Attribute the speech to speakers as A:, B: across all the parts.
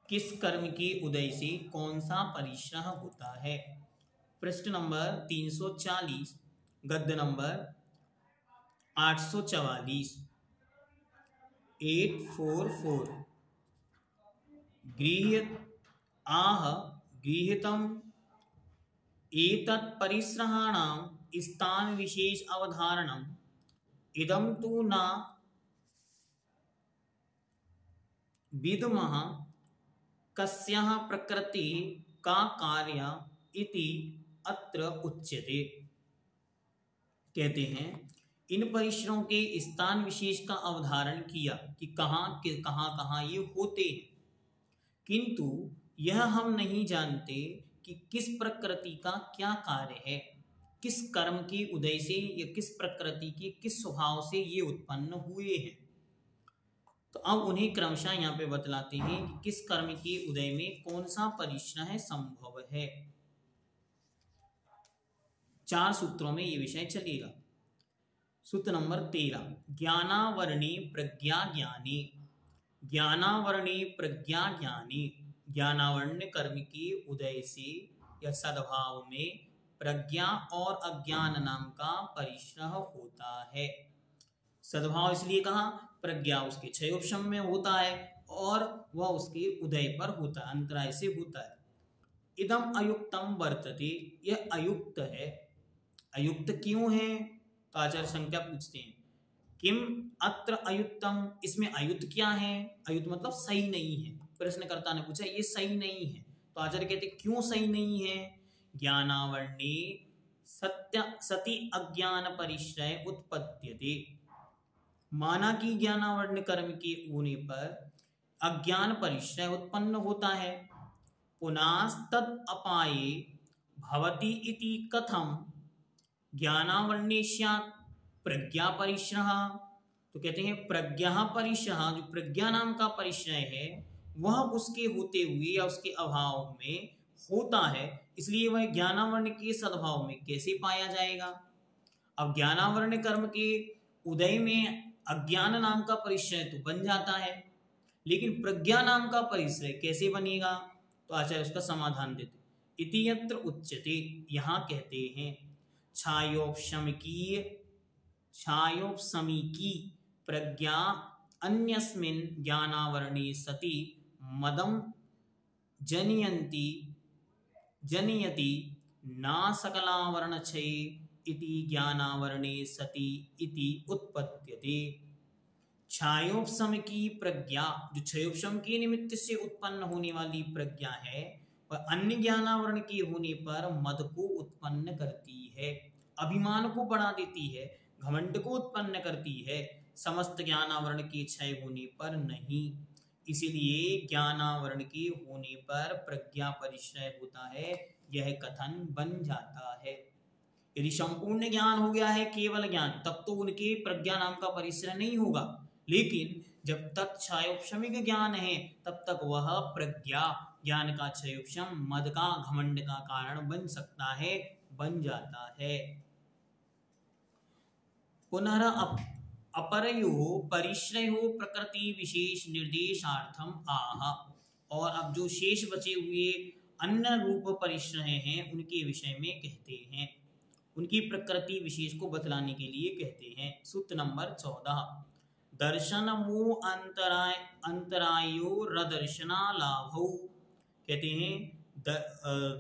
A: किस कर्म के उदय से कौन सा परिश्रह होता है? पृष्ठ नंबर 340, गद्य नंबर 844, 844। गृह्य आह गृहीतम एतत् परिश्रहाणां स्थान विशेष अवधारणम् इदं तु न विद्मः कस्याः प्रकृति का कार्य इति अत्र उच्यते। कहते हैं इन परिश्रमों के स्थान विशेष का अवधारण किया कि कहाँ ये होते हैं, किंतु यह हम नहीं जानते कि किस प्रकृति का क्या कार्य है, किस कर्म के उदय से या किस प्रकृति के किस स्वभाव से ये उत्पन्न हुए हैं। तो अब उन्हें क्रमशः यहाँ पे बतलाते हैं कि किस कर्म के उदय में कौन सा परिश्रह संभव है। 4 सूत्रों में ये विषय चलेगा। सूत्र नंबर 13, ज्ञानावरणी प्रज्ञा ज्ञानी। ज्ञानावरणी प्रज्ञा ज्ञानी, ज्ञानावर्ण कर्म के उदय से या सद्भाव में प्रज्ञा और अज्ञान नाम का परिश्रह होता है। सद्भाव इसलिए कहा, प्रज्ञा उसके क्षयोपशम में होता है और वह उसके उदय पर होता है, अंतराय से होता है। इदम अयुक्तम वर्तते, यह अयुक्त है। अयुक्त क्यों है? तो आचार्य संख्या पूछते हैं किम अत्र अयुक्तम, इसमें अयुक्त क्या है? अयुक्त मतलब सही नहीं है। प्रश्नकर्ता ने पूछा ये सही नहीं है, तो आचार्य कहते क्यों सही नहीं है? ज्ञानावरणे सति अज्ञान परिश्रय उत्पद्यते। माना कि ज्ञानावर्ण कर्म के होने पर अज्ञान परिश्रय उत्पन्न होता है। पुनस्तद अपाये भवति इति कथम ज्ञानावरणे स्यात् प्रज्ञा परिश्रह। तो कहते हैं प्रज्ञा परिश्रह, जो प्रज्ञा नाम का परिश्रय है वह उसके होते हुए या उसके अभाव में होता है, इसलिए वह ज्ञानावर्ण के सद्भाव में कैसे पाया जाएगा? अब ज्ञानावर्ण कर्म के उदय में अज्ञान नाम का परिश्रय तो बन जाता है, लेकिन प्रज्ञा नाम का परिश्रय कैसे बनेगा? तो आचार्य उसका समाधान देते इति यत्र उच्यते, यहाँ कहते हैं छायोपशमिकी प्रज्ञा अन्यस्मिन् ज्ञानावरणे सति मदं जनयति न सकलावरणक्षये इति ज्ञानावरणे सति इति उत्पद्यते। छायोपशम की प्रज्ञा, जो क्षयोपशम के निमित्त से उत्पन्न होने वाली प्रज्ञा है, वह अन्य ज्ञानावरण के होने पर मद को उत्पन्न करती है, अभिमान को बढ़ा देती है, घमंड को उत्पन्न करती है, समस्त ज्ञानावरण के क्षय होने पर नहीं। इसीलिए ज्ञानावरण के होने पर प्रज्ञा परिश्रय होता है, यह कथन बन जाता है। यदि संपूर्ण ज्ञान हो गया है, केवल ज्ञान, तब तो उनके प्रज्ञा नाम का परिश्रय नहीं होगा, लेकिन जब तक क्षयोपशमिक ज्ञान है तब तक वह प्रज्ञा ज्ञान का क्षयोपशम मद का घमंड का कारण बन सकता है, बन जाता है। पुनः अपरयो परिश्रयो प्रकृति विशेष निर्देशार्थम आह। और अब जो शेष बचे हुए अन्य रूप परिश्रय हैं उनके विषय में कहते हैं, उनकी प्रकृति विशेष को बतलाने के लिए कहते हैं। सूत्र नंबर 14, दर्शन मोह अंतरायो रदर्शना लाभौ। कहते हैं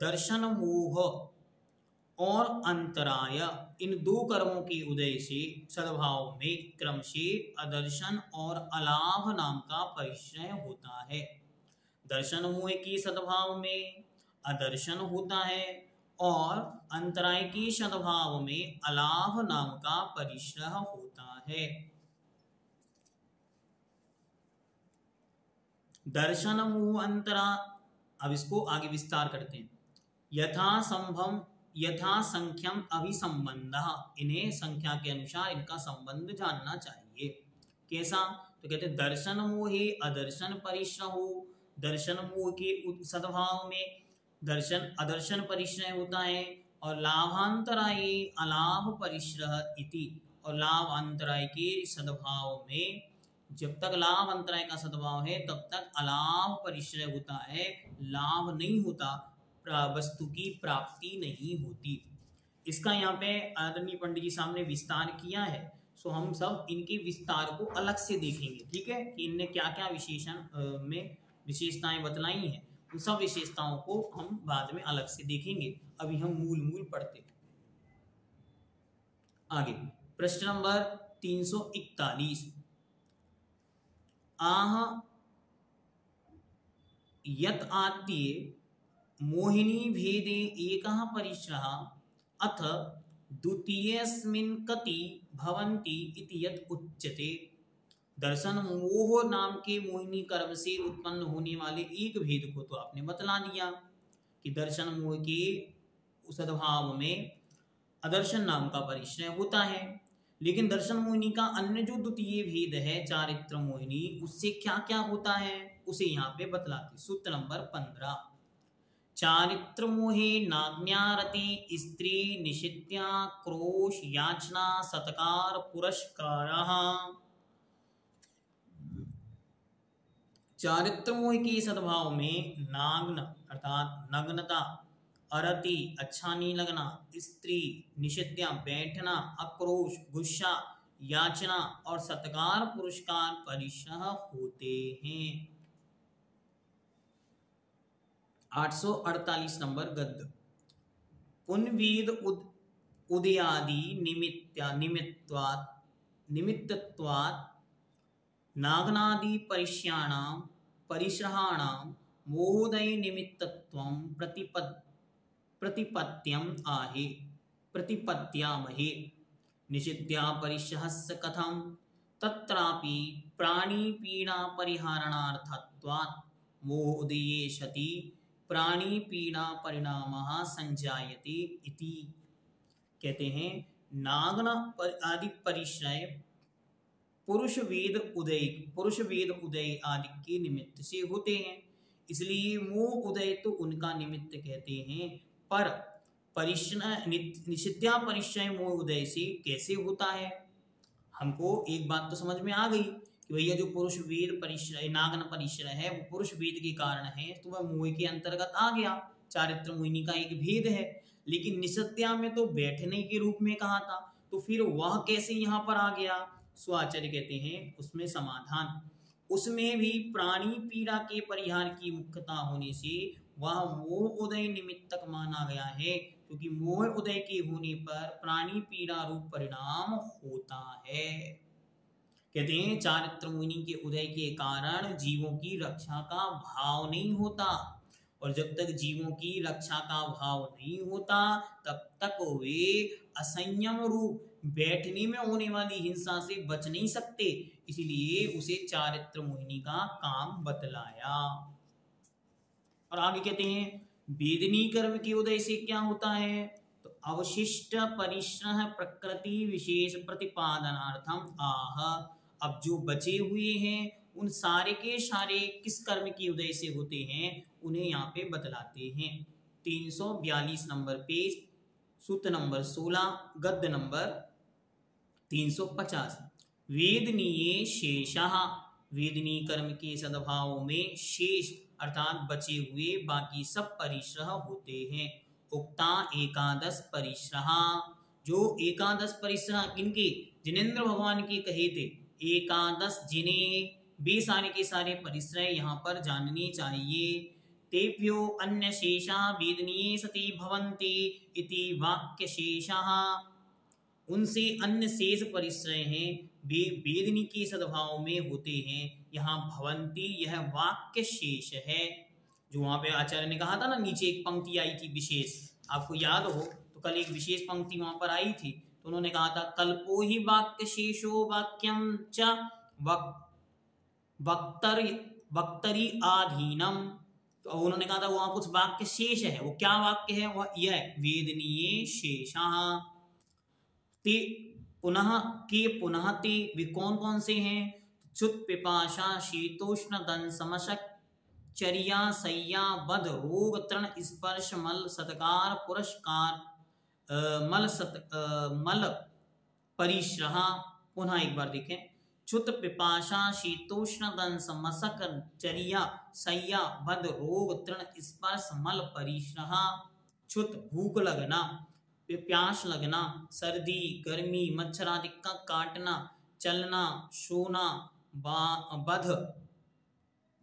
A: दर्शन मोह और अंतराय, इन दो कर्मों के उदय से सद्भाव में क्रम से अदर्शन और अलाभ नाम का परिश्रय होता है। दर्शन मोह की सद्भाव में अदर्शन होता है और अंतराय की सद्भाव में अलाभ नाम का परिश्रय होता है। दर्शन मोह अंतरा, अब इसको आगे विस्तार करते हैं। यथा संख्यम अभिसंबंध, इन्हें संख्या के अनुसार इनका संबंध जानना चाहिए। कैसा? तो कहते हैं दर्शन मोहे अदर्शन परिश्रहो, दर्शन मोह के सद्भाव में दर्शन अदर्शन परिश्रय होता है, और लाभांतराय अलाभ परिश्रह इति, और लाभ अंतराय के सद्भाव में जब तक लाभ अंतराय का सद्भाव है तब तक अलाभ परिश्रय होता है, लाभ नहीं होता, वस्तु की प्राप्ति नहीं होती। इसका यहाँ पे आदरणीय पंडित जी सामने विस्तार किया है, सो हम सब इनके विस्तार को अलग से देखेंगे, ठीक है, कि इनने क्या क्या विशेषण में विशेषताएं बतलाई हैं, उन सब विशेषताओं को हम बाद में अलग से देखेंगे। अभी हम मूल पढ़ते। आगे प्रश्न नंबर 341, आह यत आद्ये मोहिनी भेदे एकः परिश्रः अथ द्वितीयस्मिन् कति भवन्ति इति यत् उच्यते। दर्शन मोह नाम के मोहिनी कर्म से उत्पन्न होने वाले एक भेद को तो आपने बतला दिया कि दर्शन मोह के सद्भाव में अदर्शन नाम का परिश्रय होता है, लेकिन दर्शन मोहिनी का अन्य जो द्वितीय भेद है चारित्र मोहिनी, उससे क्या क्या होता है उसे यहाँ पे बतलाते। सूत्र नंबर 15, चारित्र मोहे नाज्ञारति स्त्री निषिद्या क्रोश याचना सत्कार पुरस्कारः। चारित्र मोह के सद्भाव में नाग्न अर्थात नग्नता, अरति अच्छा नहीं लगना, स्त्री निषिद्या बैठना, आक्रोश गुस्सा, याचना और सत्कार पुरस्कार परिश्रह होते हैं। 848 नंबर गद्य। पुनवीद उदयादि निमित्तत्वात् नागनादि परिश्रहाणां मोहोदय निमित्तत्वं प्रतिपत्यामहे। निषिद्या परिश्रहस्य कथं तत्रापि प्राणीपीडा परिहारणार्थत्वात् मोहोदये सति प्राणीपीडा परिणामः संजायते इति। कहते हैं नागन आदि परिश्रय पुरुष वेद उदय आदि के निमित्त से होते हैं, इसलिए मोह उदय तो उनका निमित्त कहते हैं। पर निषिद्या परिश्रय मोह उदय से कैसे होता है, हमको एक बात तो समझ में आ गई कि भैया जो पुरुष वेद परिश्रय नागन परिश्रय है वो पुरुष वेद के कारण है, तो वह मोह के अंतर्गत आ गया, चारित्र मोहिनी का एक भेद है। लेकिन निषिद्या में तो बैठने के रूप में कहा था, तो फिर वह कैसे यहाँ पर आ गया। स्वाचार्य कहते हैं उसमें समाधान, उसमें भी प्राणी पीड़ा के परिहार की मुख्यता होने से वह मोह उदय निमित्तक माना गया है, क्योंकि मोह उदय के होने पर प्राणी पीड़ा रूप परिणाम होता है। कहते हैं चारित्र मोहिनी के उदय के कारण जीवों की रक्षा का भाव नहीं होता, और जब तक जीवों की रक्षा का भाव नहीं होता तब तक वे असंयम रूप बैठने में होने वाली हिंसा से बच नहीं सकते, इसलिए उसे चारित्र मोहिनी का काम बतलाया। और आगे कहते हैं वेदनी कर्म के उदय से क्या होता है, तो अवशिष्ट परिश्रह प्रकृति विशेष प्रतिपादनार्थम आह। अब जो बचे हुए हैं उन सारे के सारे किस कर्म के उदय से होते हैं उन्हें यहाँ पे बतलाते हैं। 342 नंबर पेज, सूत्र नंबर 16, गद्य नंबर 350। वेदनीय शेषः, वेदनी कर्म के सद्भाव में शेष अर्थात बचे हुए बाकी सब परिश्रह होते हैं। उक्ता एकादश परिश्रह, जो एकादश परिश्रह किनके, जिनेंद्र भगवान के कहे थे, एकादश जिन्हें वे सारे के सारे परिश्रय यहाँ पर जानने चाहिए। तेभ्यो अन्य शेषा वेदनीय सती भवन्ति इति वाक्य शेषः, उनसे अन्य शेष परिश्रय हैं वे वेदनी के सद्भाव में होते हैं। यहाँ भवन्ति यह वाक्य शेष है, जो वहाँ पे आचार्य ने कहा था ना, नीचे एक पंक्ति आई थी विशेष, आपको याद हो तो कल एक विशेष पंक्ति वहाँ पर आई थी, तो उन्होंने कहा था कल्पो ही वाक्य शेषो वाक्यम च वक्तरी आधीनम। तो उन्होंने कहा था वहाँ कुछ वाक्य शेष है, वो क्या वाक्य है, वह यह वेदनीय शेषः। ते पुनः ते वे कौन कौन से हैं, चुत पिपाशा शीतोष्ण दंशमशक चर्या सैया वध रोग तृण स्पर्श मल सत्कार पुरस्कार मल परिश्रह। पुनः एक बार देखें, क्षुत पिपाशा शीतोष्ण दंश मशक चर्या सैया बद रोग तृण स्पर्श मल परिश्रह। क्षुत भूख लगना, प्यास लगना, सर्दी गर्मी मच्छर आदि का काटना, चलना सोना, बध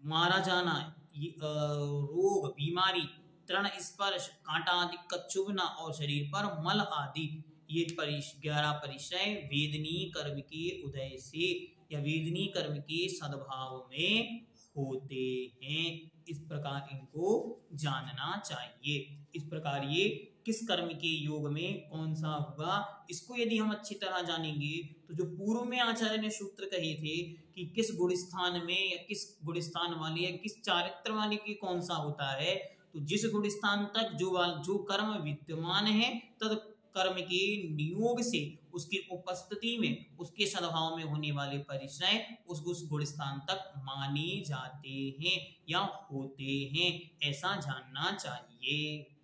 A: मारा जाना, रोग बीमारी, तृण स्पर्श कांटा आदि का चुभना और शरीर पर मल आदि, ये 11 परिचय वेदनीय कर्म के उदय से या वेदनीय कर्म के सद्भाव में होते हैं। इस प्रकार इनको जानना चाहिए। इस प्रकार ये किस कर्म के योग में कौन सा होगा, इसको यदि हम अच्छी तरह जानेंगे तो जो पूर्व में आचार्य ने सूत्र कहे थे कि किस गुण स्थान में या किस गुण स्थान वाले या किस चारित्र वाले के कौन सा होता है, तो जिस गुण स्थान तक जो कर्म विद्यमान है तद कर्म के नियोग से उसकी उपस्थिति में उसके सद्भाव में होने वाले परिचय उस गुण स्थान तक माने जाते हैं या होते हैं, ऐसा जानना चाहिए।